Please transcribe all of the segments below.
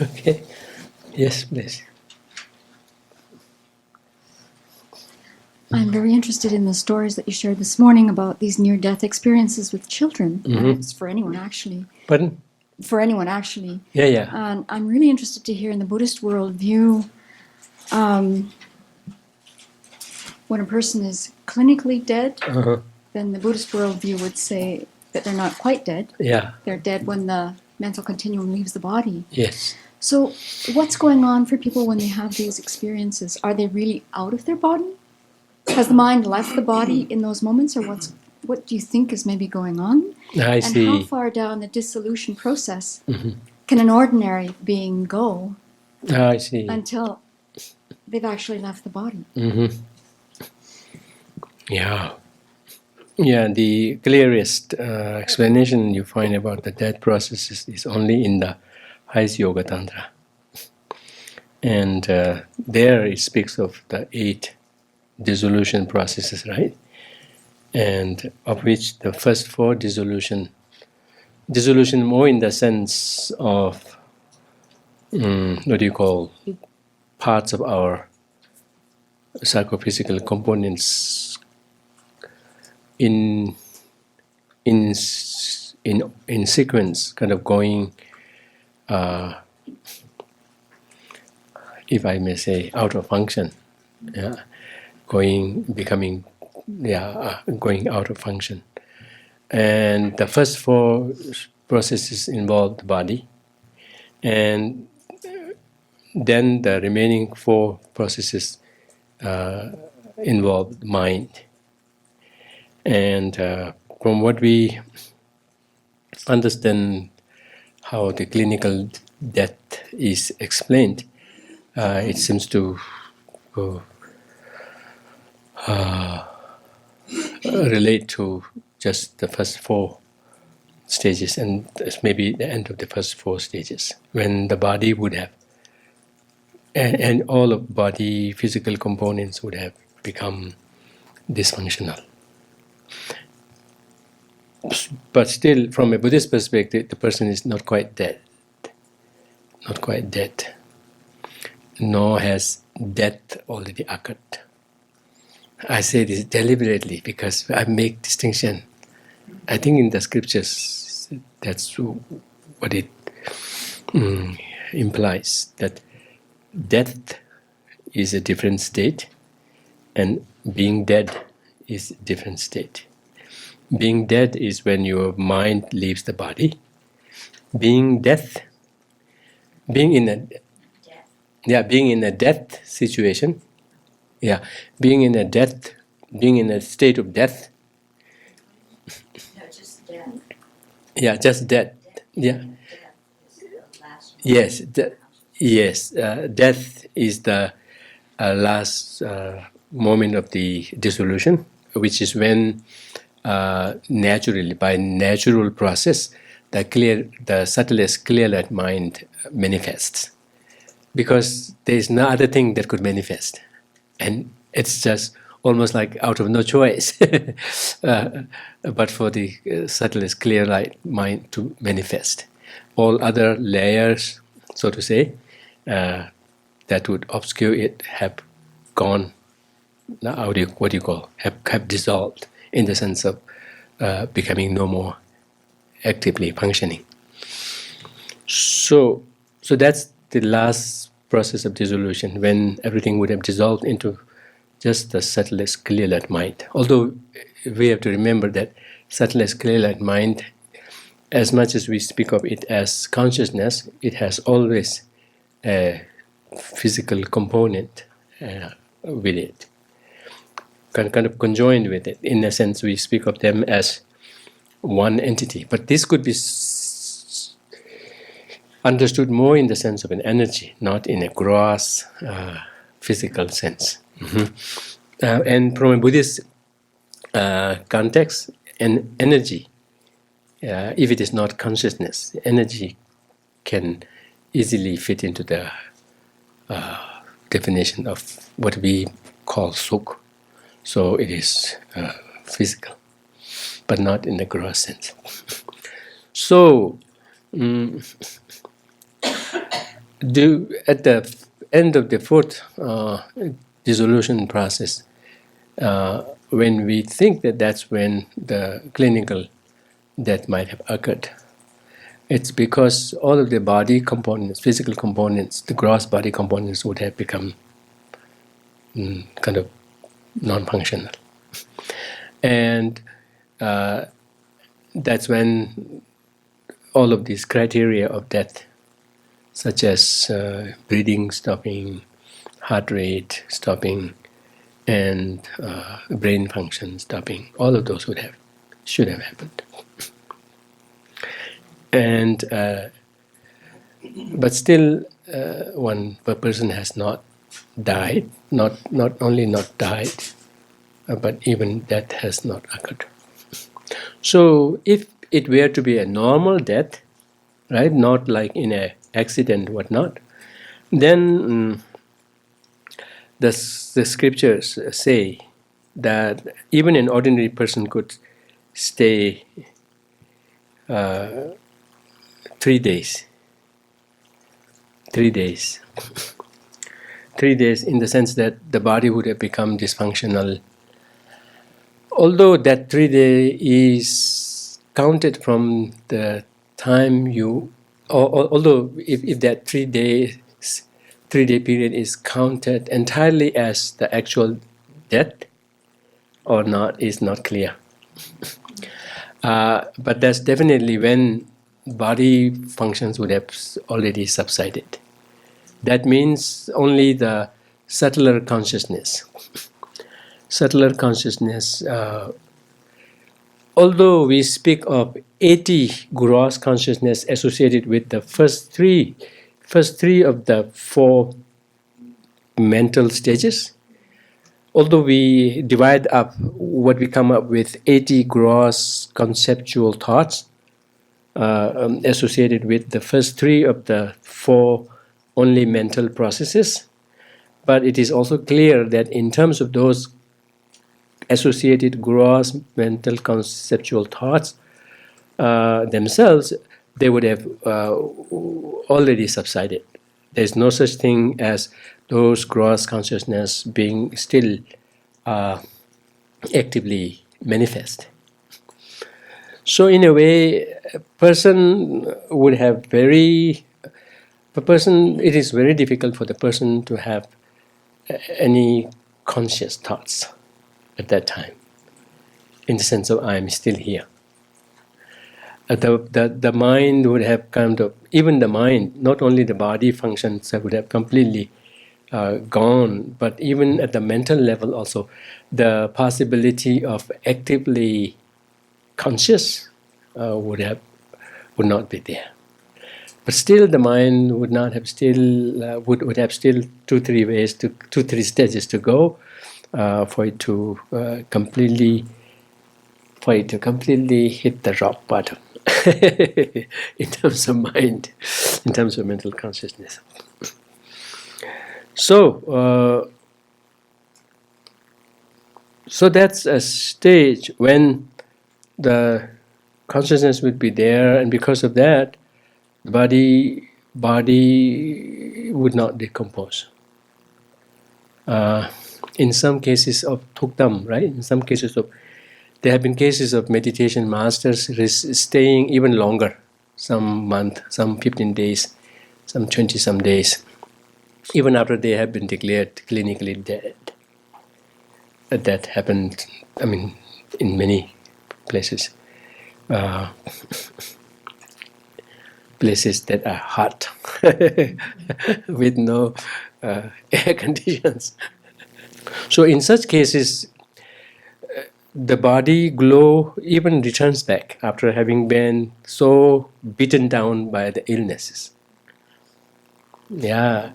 Okay. Yes, please. I'm very interested in the stories that you shared this morning about these near-death experiences with children. It's for anyone, actually. Pardon? For anyone, actually. Yeah, yeah. And I'm really interested to hear in the Buddhist worldview, when a person is clinically dead, then the Buddhist worldview would say that they're not quite dead. Yeah. They're dead when the mental continuum leaves the body. Yes. So what's going on for people when they have these experiences? Are they really out of their body? Has the mind left the body in those moments, or what do you think is maybe going on? I And see. how far down the dissolution process can an ordinary being go I see. until they've actually left the body? Yeah. Yeah, the clearest explanation you find about the death process is only in the highest Yoga Tantra. And there it speaks of the 8 dissolution processes, right? And of which the first 4 dissolution more in the sense of, what do you call, parts of our psychophysical components in sequence, kind of going, if I may say, out of function, going out of function. And the first 4 processes involve the body, and then the remaining 4 processes involve the mind. And from what we understand how the clinical death is explained, it seems to relate to just the first 4 stages, and maybe the end of the first 4 stages, when the body would have, and all of body physical components would have become dysfunctional. But still, from a Buddhist perspective, the person is not quite dead, nor has death already occurred. I say this deliberately because I make distinction. I think in the scriptures, that's what it implies, that death is a different state, and being dead is a different state. Being dead is when your mind leaves the body. Being in a death situation, being in a state of death. No, just death. Yeah, just death. Yeah. Yes, death is the last moment of the dissolution, which is when naturally, by natural process, the subtlest clear light mind manifests, because there is no other thing that could manifest, and it's just almost like out of no choice, but for the subtlest clear light mind to manifest. All other layers, so to say, that would obscure it have gone. What do you call? Have dissolved, in the sense of becoming no more actively functioning. So that's the last process of dissolution, when everything would have dissolved into just the subtlest clear light mind. Although we have to remember that subtlest clear light mind, as much as we speak of it as consciousness, it has always a physical component with it, kind of conjoined with it. In a sense, we speak of them as one entity. But this could be understood more in the sense of an energy, not in a gross physical sense. And from a Buddhist context, an energy, if it is not consciousness, energy can easily fit into the definition of what we call sukh. So it is physical, but not in the gross sense. So at the end of the fourth dissolution process, when we think that that's when the clinical death might have occurred, it's because all of the body components, physical components, the gross body components would have become kind of non-functional. And that's when all of these criteria of death, such as breathing stopping, heart rate stopping, and brain function stopping, all of those should have happened. And but still, one person has not died. Not only not died, but even death has not occurred. So, if it were to be a normal death, right, not like in an accident, whatnot, then the scriptures say that even an ordinary person could stay 3 days. 3 days. 3 days in the sense that the body would have become dysfunctional. Although that 3 days is counted from the time you, although if that 3 day period is counted entirely as the actual death or not is not clear. But that's definitely when body functions would have already subsided. That means only the subtler consciousness. Subtler consciousness, although we speak of 80 gross consciousness associated with the first three of the 4 mental stages, although we divide up what we come up with 80 gross conceptual thoughts associated with the first 3 of the 4 only mental processes, but it is also clear that in terms of those associated gross mental conceptual thoughts themselves, they would have already subsided. There is no such thing as those gross consciousness being still actively manifest. So in a way, a person would have it is very difficult for the person to have any conscious thoughts at that time, in the sense of I am still here. The mind would have kind of, even the mind, not only the body functions would have completely gone, but even at the mental level also, the possibility of actively conscious would not be there. But still, the mind would not have would have still 2-3 stages to go for it to completely hit the rock bottom in terms of mind, in terms of mental consciousness. So that's a stage when the consciousness would be there, and because of that, the body would not decompose. In some cases of thuktam, right? In some cases there have been cases of meditation masters staying even longer, some month, some 15 days, some 20-some days, even after they have been declared clinically dead. That happened, in many places. Places that are hot with no air conditions. So in such cases, the body glow even returns back after having been so beaten down by the illnesses. Yeah,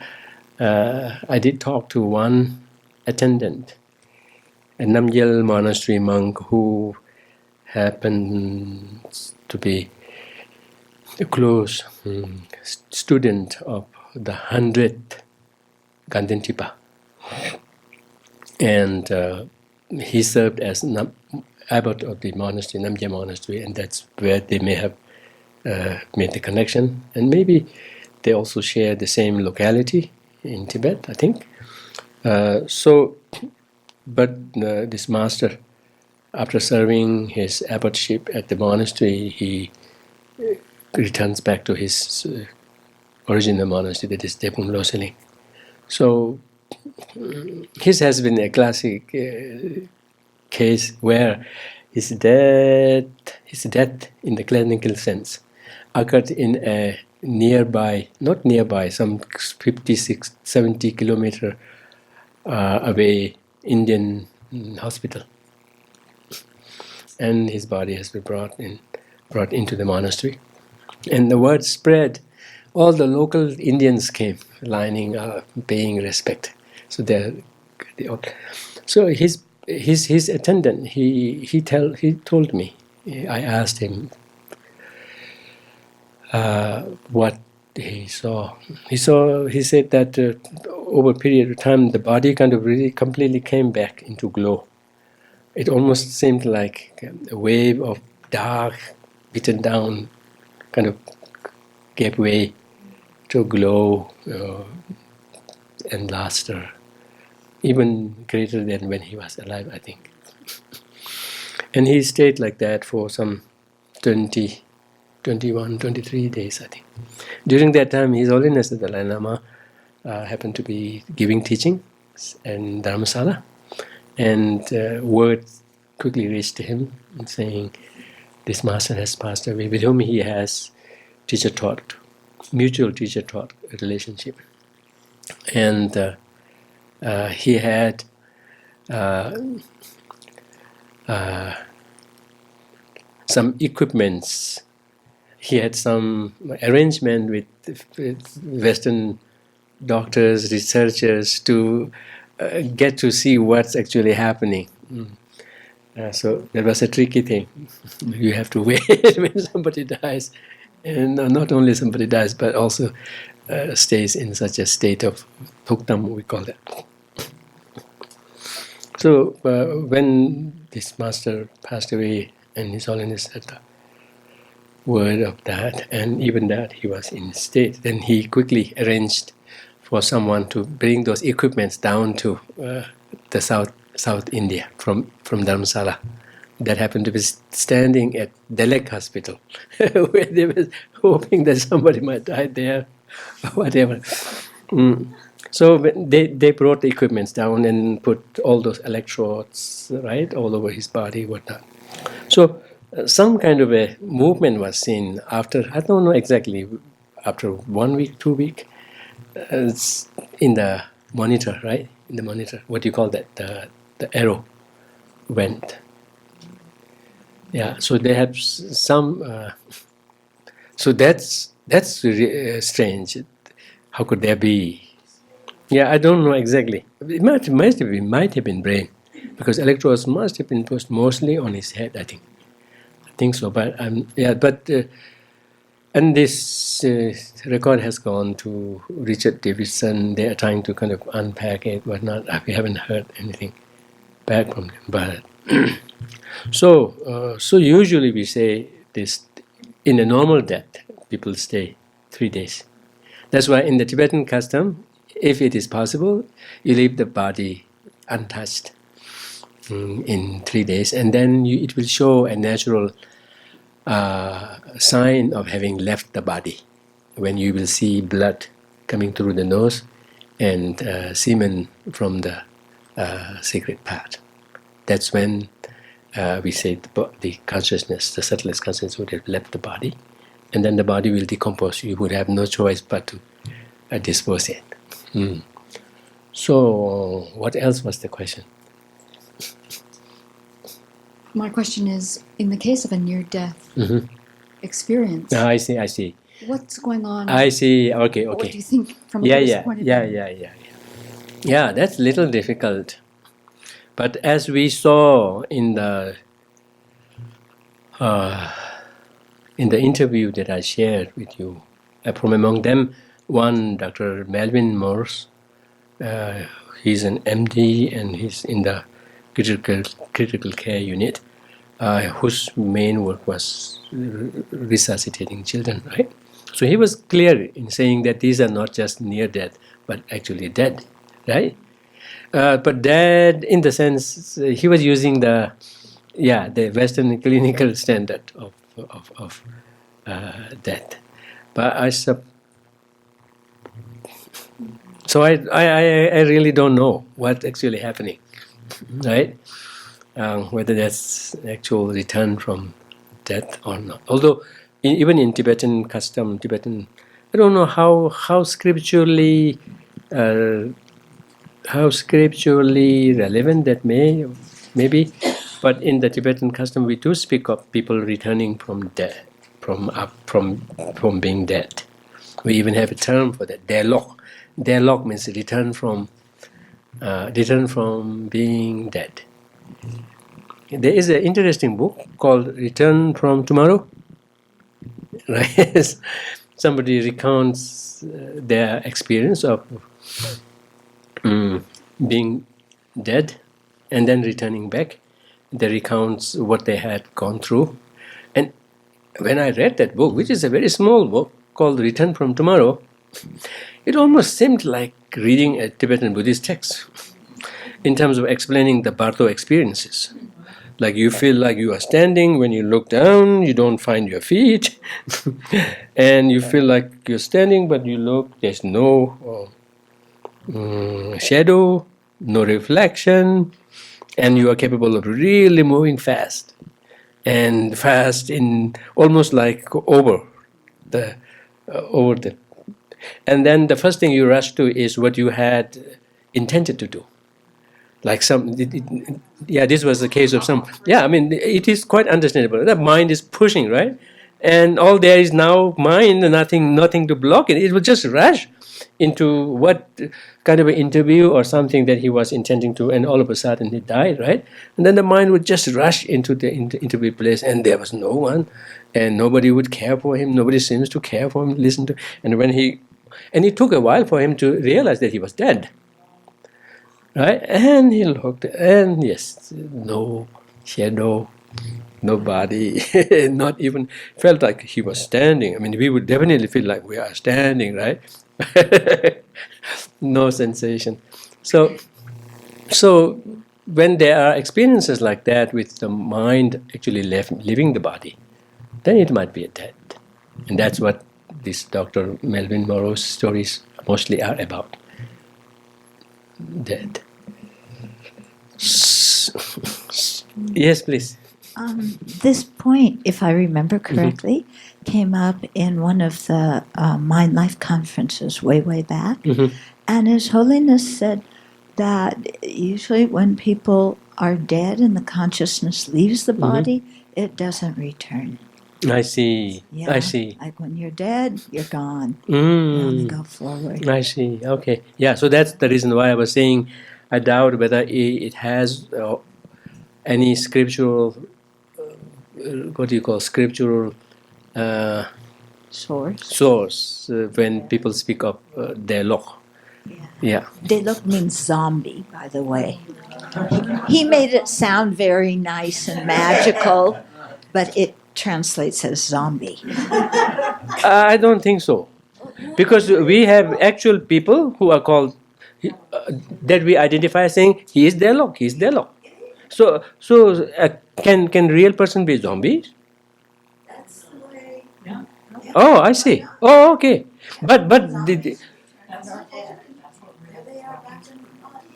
I did talk to one attendant, a Namgyal monastery monk who happens to be a close student of the 100th Gandhentipa. And he served as abbot of the monastery, Namgyal monastery, and that's where they may have made the connection. And maybe they also share the same locality in Tibet, I think. This master, after serving his abbotship at the monastery, he returns back to his original monastery, that is Tepung Loseling. So his has been a classic case where his death in the clinical sense occurred in a nearby, not nearby, some 56, 70 kilometer away Indian hospital. And his body has been brought into the monastery. And the word spread. All the local Indians came, lining up, paying respect. So his attendant, he told me. I asked him what he saw. He said that over a period of time, the body kind of really completely came back into glow. It almost seemed like a wave of dark, beaten down, kind of gave way to glow and luster, even greater than when he was alive, I think. And he stayed like that for some 20, 21, 23 days, I think. During that time, His Holiness the Dalai Lama happened to be giving teachings in Dharmasala, and word quickly reached him saying, this master has passed away, with whom he has mutual teacher-taught relationship. And he had some equipments. He had some arrangement with Western doctors, researchers to get to see what's actually happening. So that was a tricky thing. You have to wait when somebody dies. And not only somebody dies, but also stays in such a state of thuktam, we call that. So when this master passed away, and His Holiness said the word of that, and even that he was in state, then he quickly arranged for someone to bring those equipments down to the South India from Dharamsala. That happened to be standing at Delek Hospital, where they were hoping that somebody might die there, or whatever. So they brought the equipments down and put all those electrodes, right, all over his body, whatnot. So some kind of a movement was seen after, I don't know exactly, after 1 week, 2 weeks, in the monitor, right? In the monitor, what do you call that? The arrow went. Yeah, so they have some. So that's strange. How could there be? Yeah, I don't know exactly. It might have been brain, because electrodes must have been pushed mostly on his head. I think so. But and this record has gone to Richard Davidson. They are trying to kind of unpack it, whatnot. We haven't heard anything back from them, but. So usually we say this, in a normal death, people stay 3 days. That's why in the Tibetan custom, if it is possible, you leave the body untouched in 3 days, and then it will show a natural sign of having left the body, when you will see blood coming through the nose and semen from the sacred part. That's when we say the consciousness, the subtlest consciousness, would have left the body, and then the body will decompose. You would have no choice but to dispose it. So, what else was the question? My question is, in the case of a near-death experience, I see. what's going on? I see. Okay. What do you think from a Buddhist point of view? Yeah, that's a little difficult. But as we saw in the interview that I shared with you, from among them, one Dr. Melvin Morse, he's an MD and he's in the critical care unit, whose main work was resuscitating children, right? So he was clear in saying that these are not just near death, but actually dead, right? But dead in the sense he was using the Western clinical standard of death. But so I really don't know what's actually happening, right? Whether that's actual return from death or not. Although even in Tibetan custom, I don't know how scripturally relevant that maybe, but in the Tibetan custom we do speak of people returning from death, from being dead. We even have a term for that, Delok. Delok means return from being dead. There is an interesting book called Return from Tomorrow. Right? Somebody recounts their experience of being dead and then returning back. They recounts what they had gone through. And when I read that book, which is a very small book called Return from Tomorrow, it almost seemed like reading a Tibetan Buddhist text in terms of explaining the Bartho experiences. Like you feel like you are standing, when you look down, you don't find your feet. And you feel like you're standing, but you look, there's no shadow, no reflection, and you are capable of really moving fast. And fast in almost like over the. And then the first thing you rush to is what you had intended to do. Like this was the case of some. Yeah, I mean, it is quite understandable. The mind is pushing, right? And all there is now mind, nothing to block it. It will just rush into what kind of an interview or something that he was intending to, and all of a sudden he died, right? And then the mind would just rush into the interview place, and there was no one, and nobody would care for him. Nobody seems to care for him, listen to. And it took a while for him to realize that he was dead. Right? And he looked, and yes, no shadow, no body, not even felt like he was standing. I mean, we would definitely feel like we are standing, right? No sensation. So when there are experiences like that with the mind actually leaving the body, then it might be a death. And that's what this Dr. Melvin Morrow's stories mostly are about. Dead. Yes, please. This point, if I remember correctly, came up in one of the Mind Life conferences way back. And His Holiness said that usually when people are dead and the consciousness leaves the body, it doesn't return. I see. Yeah, I see. like when you're dead, you're gone. You only go forward. I see. Okay. Yeah, so that's the reason why I was saying I doubt whether it has any scriptural, scriptural source when people speak of Delok. Yeah. Delok means zombie, by the way. He made it sound very nice and magical, but it translates as zombie. I don't think so. Because we have actual people who are called, that we identify saying, he is Delok, he is Delok. So can real person be zombies? That's the way. Oh, I see. Oh, okay. But They are back in the body.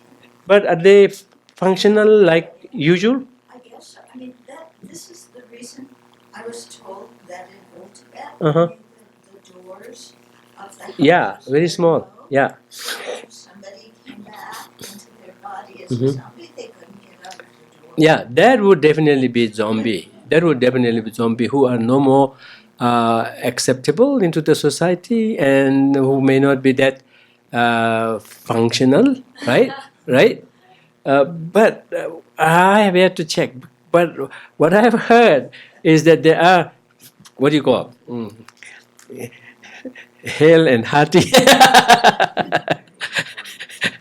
But are they functional like usual? I guess so. I mean, this is the reason I was told that in old Tibet, the doors of the house Very small. Yeah. if somebody came back into their body as a zombie, they couldn't get out of the door. Yeah, that would definitely be zombie. That would definitely be zombie who are no more acceptable into the society and who may not be that functional, right? Right? But I have yet to check. But what I have heard is that there are, what do you call, hale and hearty.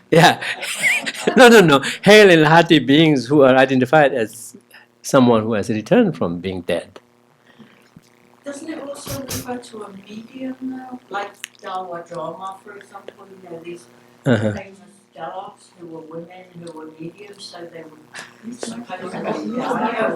Yeah. No. Hale and hearty beings who are identified as someone who has returned from being dead. Doesn't it also refer to a medium now? Like Dawa drama, for example, these Uh-huh. famous dialogues who were women who were mediums, so they would supposedly die.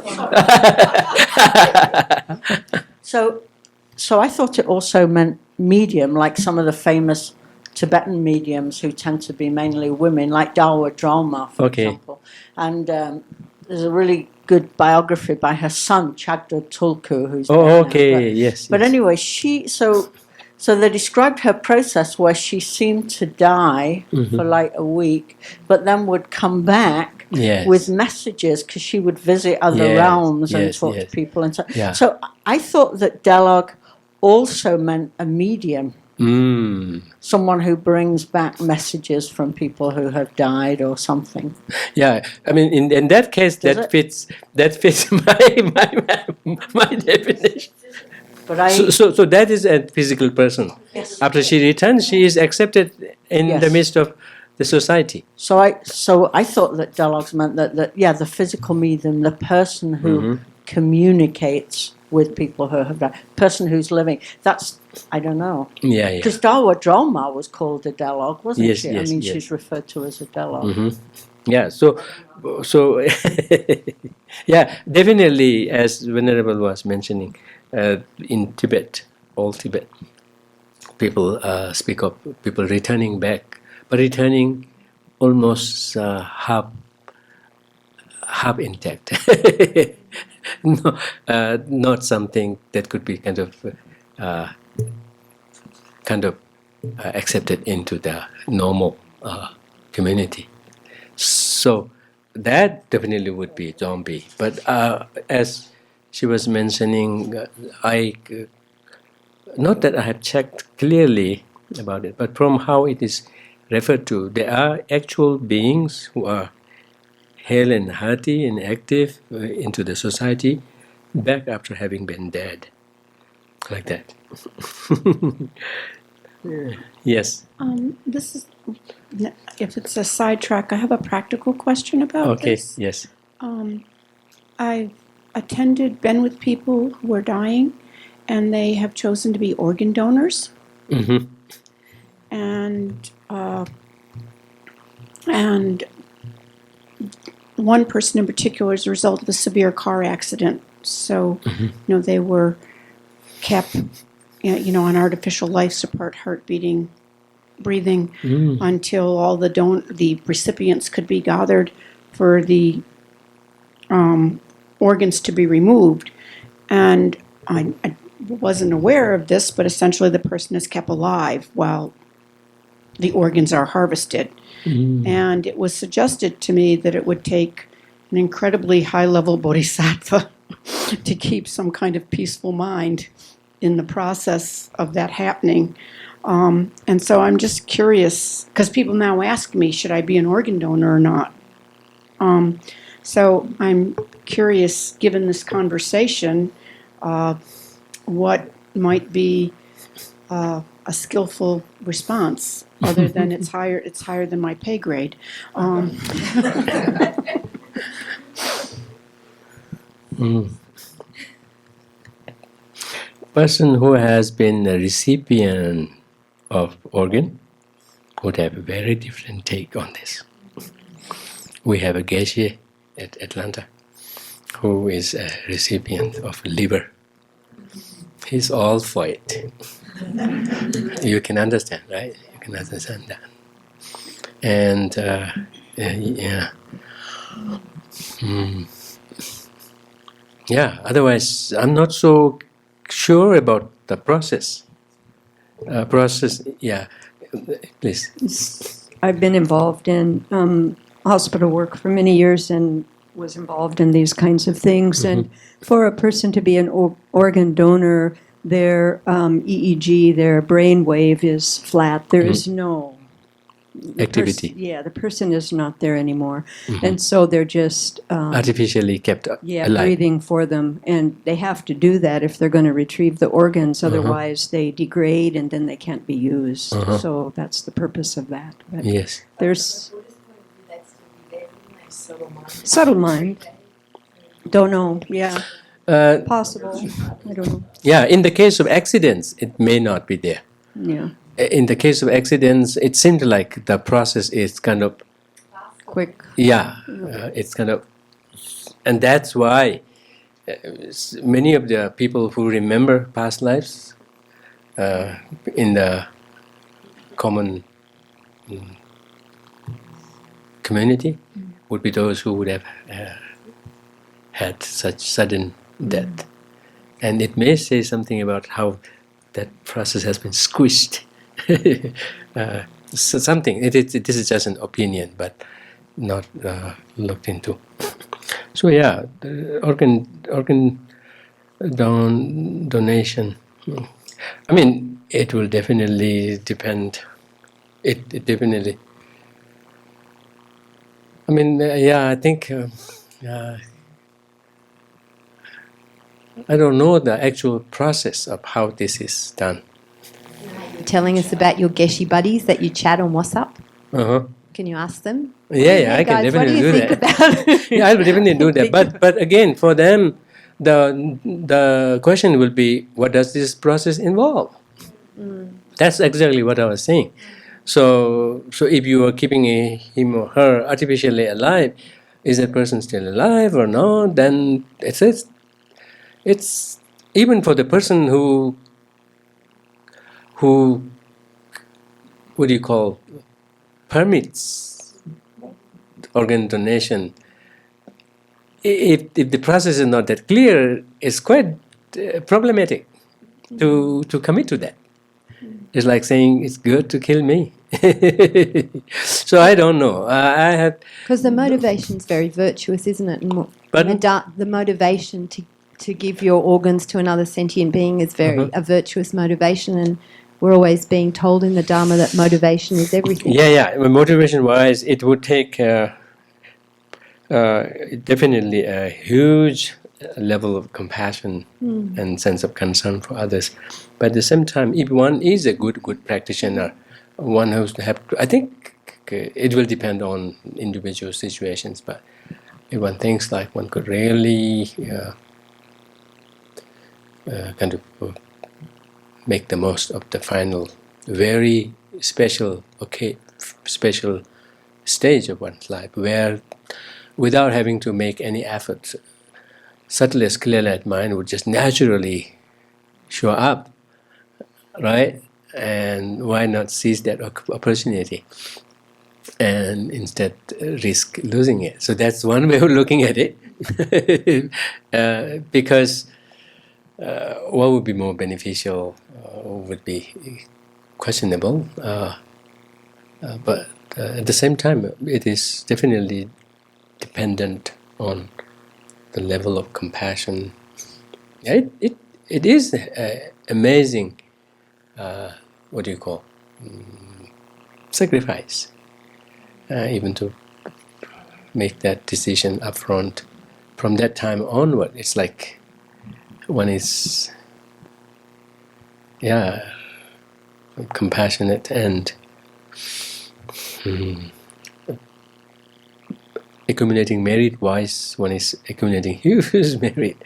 So I thought it also meant medium, like some of the famous Tibetan mediums who tend to be mainly women, like Dawa Drama, for Okay. example. And there's a really good biography by her son, Chagda Tulku, who's dead Oh, now. okay, yes. But yes. anyway, so they described her process where she seemed to die Mhm. for like a week, but then would come back Yes. with messages because she would visit other Yes, realms and yes, talk yes. to people. And so, Yeah. so I thought that Delog also meant a medium, someone who brings back messages from people who have died or something. Yeah, I mean, in that case, Does that it? fits my definition. But I So that is a physical person. yes. After she returns, she is accepted in the Yes. midst of the society. So I thought that Delogs meant that the physical medium, the person who communicates with people who have died, person who's living. That's I don't know. Yeah, yeah. Because Dawa Droma was called a Delog, wasn't Yes, she? yes, I mean, yes. she's referred to as a Delog. Mhm. Yeah, so yeah, definitely, as Venerable was mentioning, in Tibet, all Tibet, people speak of people returning back, but returning almost half intact. No, not something that could be kind of accepted into the normal community. So that definitely would be zombie. But as she was mentioning, not that I have checked clearly about it, but from how it is referred to, there are actual beings who are hale and hearty and active into the society back after having been dead. Like that. Yes. This is, if it's a sidetrack, I have a practical question about Okay. this. Yes. I've been with people who are dying, and they have chosen to be organ donors. Mm-hmm. And one person in particular is a result of a severe car accident. So, they were kept, on artificial life support, heart beating, breathing, until all the recipients could be gathered for the organs to be removed. And I wasn't aware of this, but essentially the person is kept alive while the organs are harvested. And it was suggested to me that it would take an incredibly high-level bodhisattva to keep some kind of peaceful mind in the process of that happening. And so I'm just curious, because people now ask me, should I be an organ donor or not? So I'm curious, given this conversation, what might be a skillful response, other than it's higher than my pay grade. Person who has been a recipient of organ would have a very different take on this. We have a Geshe at Atlanta who is a recipient of liver. He's all for it. You can understand, right? You can understand that. And yeah. Yeah, otherwise I'm not so sure about the process. Yeah, please. I've been involved in hospital work for many years and was involved in these kinds of things. And for a person to be an organ donor, their EEG, their brain wave is flat. There is no activity. The person is not there anymore. And so they're just artificially kept alive. Breathing for them. And they have to do that if they're going to retrieve the organs. Otherwise, they degrade and then they can't be used. So that's the purpose of that. But Yes. there's subtle mind. Don't know. Yeah. Possible. I don't know. Yeah, in the case of accidents, it may not be there. Yeah. In the case of accidents, it seems like the process is kind of, Quick. yeah, it's kind of, and that's why many of the people who remember past lives in the common community would be those who would have had such sudden death. And it may say something about how that process has been squished. So something. This is just an opinion, but not looked into. So yeah, the organ donation. I mean, it will definitely depend. It definitely. I mean, yeah, I think. I don't know the actual process of how this is done. Telling us about your Geshe buddies that you chat on WhatsApp. Uh-huh. Can you ask them? Yeah, I can Guys, what do definitely you do think that. about? Yeah, I will definitely do that. But again, for them, the question will be, what does this process involve? That's exactly what I was saying. So if you are keeping him or her artificially alive, is that person still alive or not? Then it's even for the person who what do you call, permits organ donation. If the process is not that clear, it's quite problematic to commit to that. It's like saying it's good to kill me. So I don't know. I have. Because the motivation's very virtuous, isn't it? And Pardon? the motivation to give your organs to another sentient being is very a virtuous motivation, and we're always being told in the Dharma that motivation is everything. Yeah. Motivation-wise, it would take definitely a huge level of compassion and sense of concern for others. But at the same time, if one is a good practitioner, one has to have. I think it will depend on individual situations. But if one thinks like one could really kind of make the most of the final, very special stage of one's life, where without having to make any effort, subtlest clear-light mind would just naturally show up, right? And why not seize that opportunity and instead risk losing it? So that's one way of looking at it. Because what would be more beneficial would be questionable. But at the same time, it is definitely dependent on the level of compassion. It is amazing. What do you call sacrifice? Even to make that decision upfront. From that time onward, it's like one is, compassionate and accumulating merit-wise, one is accumulating huge merit.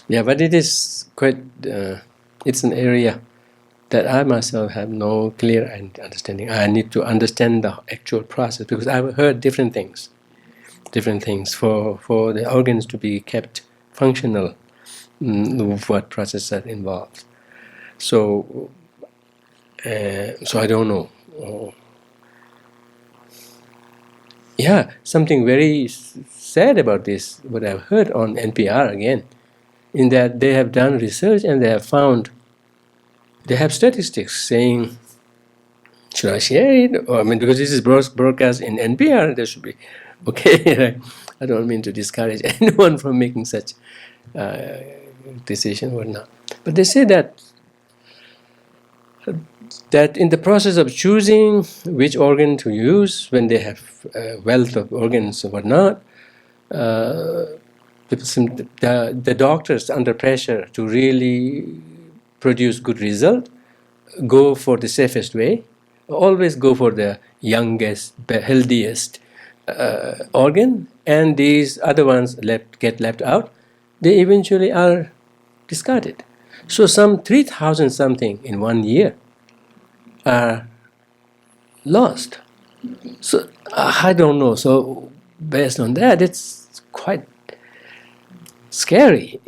Yeah, but it is quite. It's an area that I myself have no clear understanding. I need to understand the actual process because I've heard different things for the organs to be kept functional. What process that involves. So I don't know. Yeah, something very sad about this, what I've heard on NPR again, in that they have done research and they have found, they have statistics saying, should I share it? Or, I mean, because this is broadcast in NPR, there should be, okay. I don't mean to discourage anyone from making such decision or not. But they say that in the process of choosing which organ to use, when they have a wealth of organs or whatnot, the doctors under pressure to really produce good result go for the safest way, always go for the youngest, healthiest organ, and these other ones get left out they eventually are discarded. So some 3,000 something in 1 year are lost. So I don't know. So based on that, it's quite scary.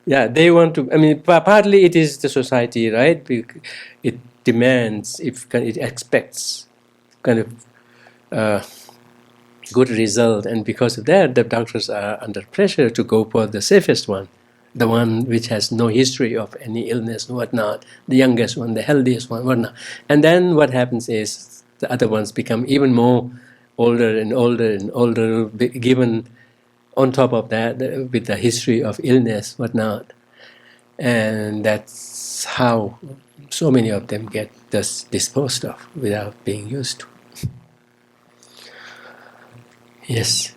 Yeah, they want to. I mean, partly it is the society, right? It demands, it expects, kind of good result, and because of that, the doctors are under pressure to go for the safest one, the one which has no history of any illness and whatnot, the youngest one, the healthiest one, whatnot. And then what happens is the other ones become even more older and older and older, given on top of that with the history of illness, whatnot. And that's how so many of them get disposed of without being used. Yes.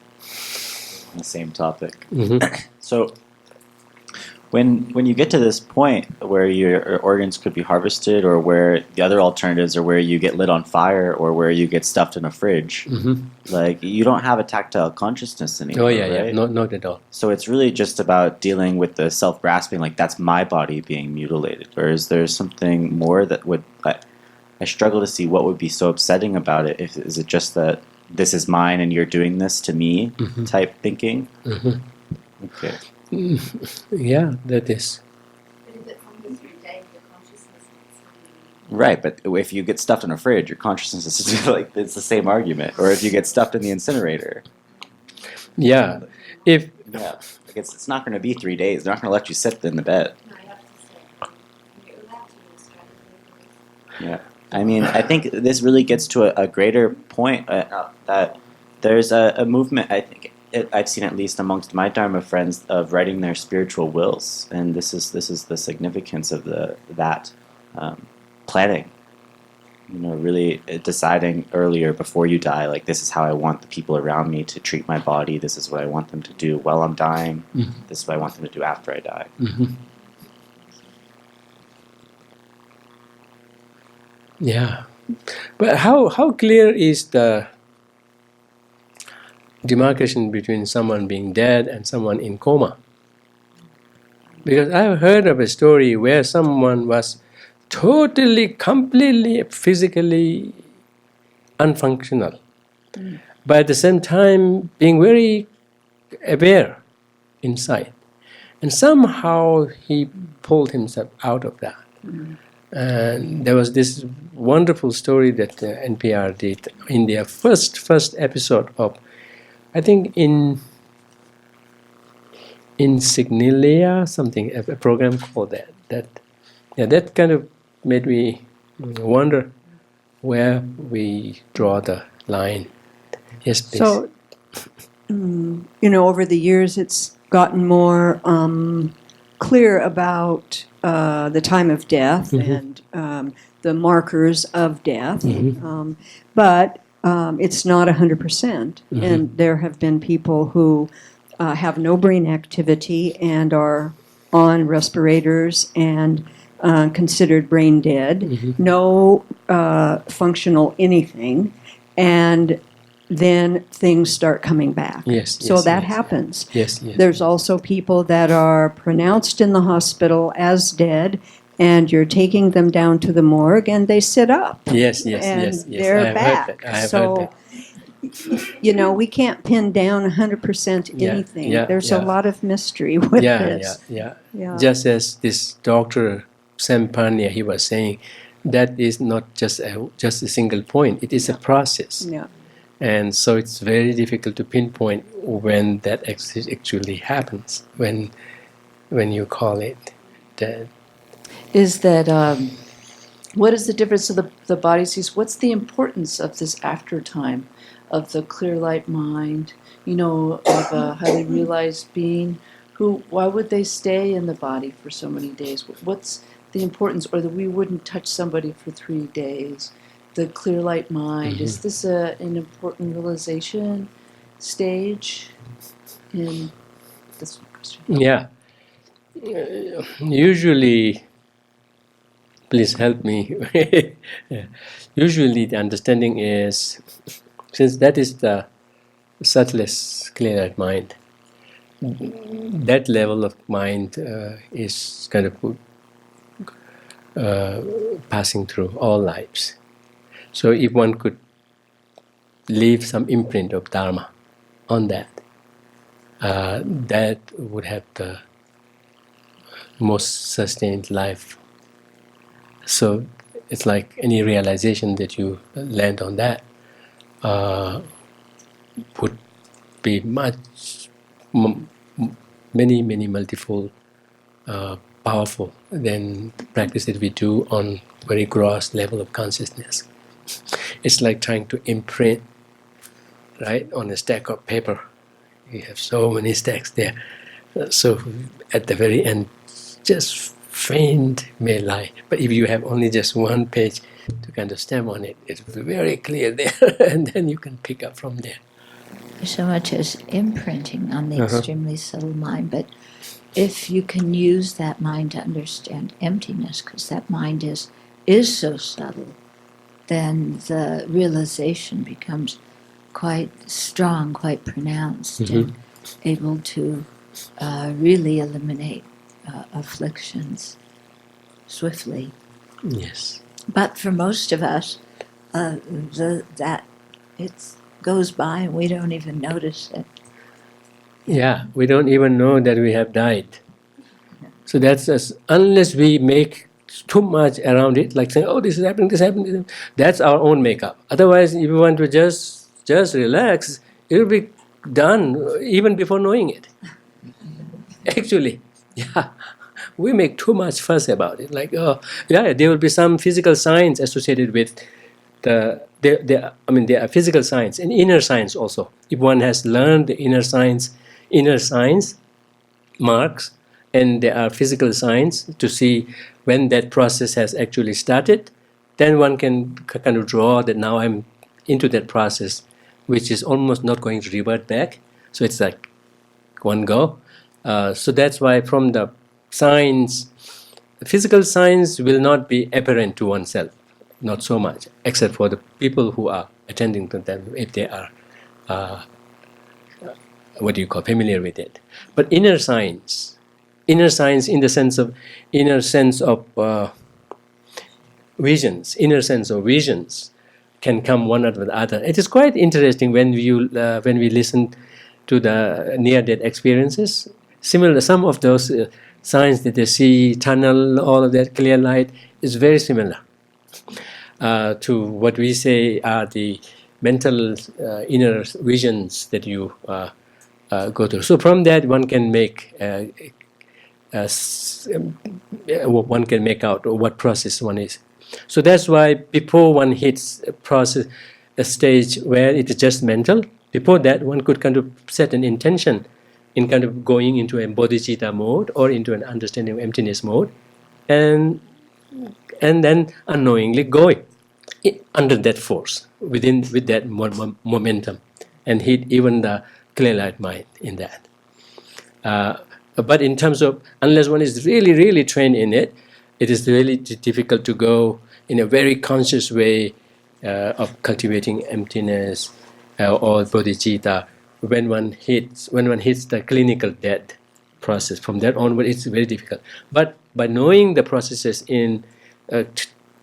The same topic. Mm-hmm. So when you get to this point where your organs could be harvested, or where the other alternatives are where you get lit on fire or where you get stuffed in a fridge, like you don't have a tactile consciousness anymore. Oh yeah, right? yeah, not at all. So it's really just about dealing with the self-grasping, like that's my body being mutilated. Or is there something more that would... I struggle to see what would be so upsetting about it. Is it just that this is mine and you're doing this to me type thinking? Okay. Yeah, that is. Right, but if you get stuffed in a fridge, your consciousness is like, it's the same argument. Or if you get stuffed in the incinerator. Yeah. If Yeah, I guess it's not going to be 3 days. They're not going to let you sit in the bed. Yeah, I mean, I think this really gets to a greater point that there's a movement, I think, I've seen at least amongst my Dharma friends, of writing their spiritual wills, and this is the significance of that planning. You know, really deciding earlier before you die, like this is how I want the people around me to treat my body. This is what I want them to do while I'm dying. This is what I want them to do after I die. Yeah, but how clear is the demarcation between someone being dead and someone in coma? Because I've heard of a story where someone was totally, completely, physically unfunctional, but at the same time being very aware inside. And somehow he pulled himself out of that. And there was this wonderful story that NPR did in their first episode of, I think in Signalia, something, a program called that. That kind of made me wonder where we draw the line. Yes, please. So, over the years, it's gotten more clear about the time of death and the markers of death, but it's not 100%. And there have been people who have no brain activity and are on respirators and considered brain dead, no functional anything, and then things start coming back. So that happens. There's also people that are pronounced in the hospital as dead, and you're taking them down to the morgue, and they sit up. And they're back. So, we can't pin down 100% anything. There's a lot of mystery with this. Just as this Dr. Sam Pania, he was saying, that is not just a single point. It is a process. And so it's very difficult to pinpoint when that actually happens, when you call it dead. Is that, what is the difference of the body sees? What's the importance of this after time, of the clear light mind, of a highly realized being? Why would they stay in the body for so many days? What's the importance, or that we wouldn't touch somebody for 3 days? The clear light mind, is this an important realization stage? And that's my question. Yeah. Usually, please help me. Usually the understanding is, since that is the subtlest clear light mind, that level of mind is kind of passing through all lives. So if one could leave some imprint of Dharma on that, that would have the most sustained life. So it's like any realization that you land on that would be many multifold powerful than practice that we do on very gross level of consciousness. It's like trying to imprint, right, on a stack of paper. You have so many stacks there. So at the very end, just faint may lie. But if you have only just one page to kind of stamp on it, it's very clear there, and then you can pick up from there. So much as imprinting on the extremely subtle mind, but if you can use that mind to understand emptiness, because that mind is so subtle, then the realization becomes quite strong, quite pronounced, and able to really eliminate afflictions swiftly. Yes. But for most of us, that it goes by and we don't even notice it. Yeah, we don't even know that we have died. So that's unless we make too much around it, like saying, "Oh, this is happening, this is happening." That's our own makeup. Otherwise, if you want to just relax, it will be done even before knowing it. Actually, yeah, we make too much fuss about it. Like, oh, yeah, there will be some physical signs associated with there are physical signs and inner signs also. If one has learned the inner signs marks, and there are physical signs to see when that process has actually started, then one can kind of draw that now I'm into that process, which is almost not going to revert back. So it's like one go. So that's why from the signs, physical signs will not be apparent to oneself, not so much, except for the people who are attending to them, if they are familiar with it. But inner signs in the sense of inner sense of visions can come one after the other. It is quite interesting when we listen to the near-death experiences. Similar, some of those signs that they see, tunnel, all of that, clear light, is very similar to what we say are the mental inner visions that you go through. So from that one can make out what process one is. So that's why before one hits a stage where it is just mental, before that one could kind of set an intention in kind of going into a bodhicitta mode or into an understanding of emptiness mode, and then unknowingly going under that force, with that momentum, and hit even the clear light mind in that. But in terms of, unless one is really trained in it, it is really difficult to go in a very conscious way of cultivating emptiness or bodhicitta when one hits the clinical death process. From that onward, it's very difficult. But by knowing the processes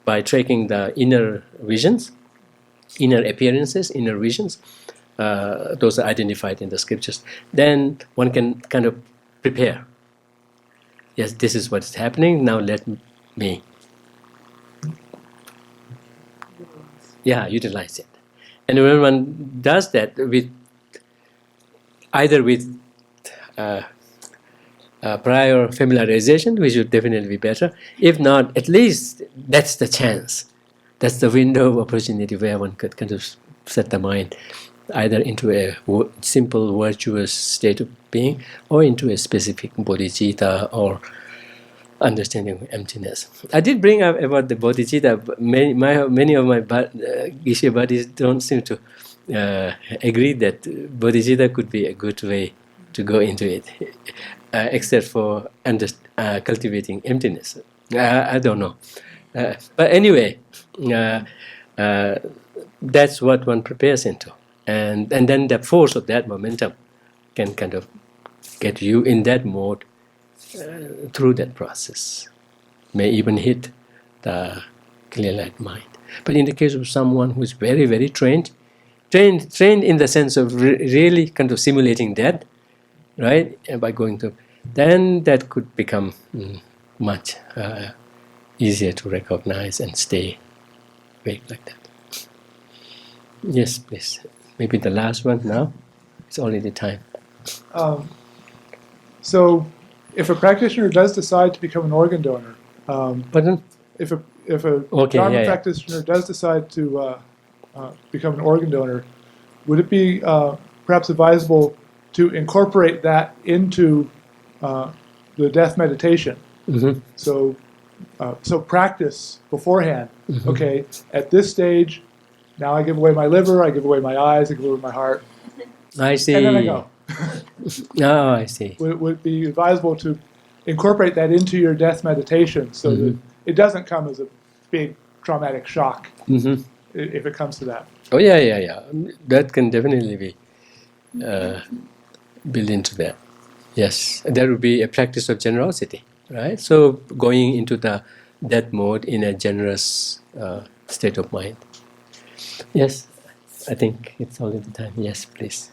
by tracking the inner visions, inner appearances, inner visions, those are identified in the scriptures, then one can kind of prepare. Yes, this is what's happening, now let me utilize it. And when one does that either with prior familiarization, which would definitely be better, if not, at least that's the chance, that's the window of opportunity where one could kind of set the mind either into a simple virtuous state of being or into a specific bodhicitta or understanding of emptiness. I did bring up about the bodhicitta, but many of my Geshe buddies don't seem to agree that bodhicitta could be a good way to go into it, except for cultivating emptiness. I don't know. But anyway, that's what one prepares into. And then the force of that momentum can kind of get you in that mode through that process. May even hit the clear light mind. But in the case of someone who is very, very trained in the sense of really kind of simulating that, right? And by going to, then that could become much easier to recognize and stay awake like that. Yes, please. Maybe the last one now. It's already time. So, if a practitioner does decide to become an organ donor, Pardon? if a Okay, Dharma yeah, yeah. practitioner does decide to become an organ donor, would it be perhaps advisable to incorporate that into the death meditation? Mm-hmm. So practice beforehand. Mhm. Okay, at this stage, now I give away my liver, I give away my eyes, I give away my heart, I see. and then I go. Oh, I see. Would it be advisable to incorporate that into your death meditation so that it doesn't come as a big traumatic shock Mm-hmm. if it comes to that? Oh, yeah. That can definitely be built into that. Yes, that would be a practice of generosity, right? So going into that mode in a generous state of mind. Yes, I think it's already time. Yes, please.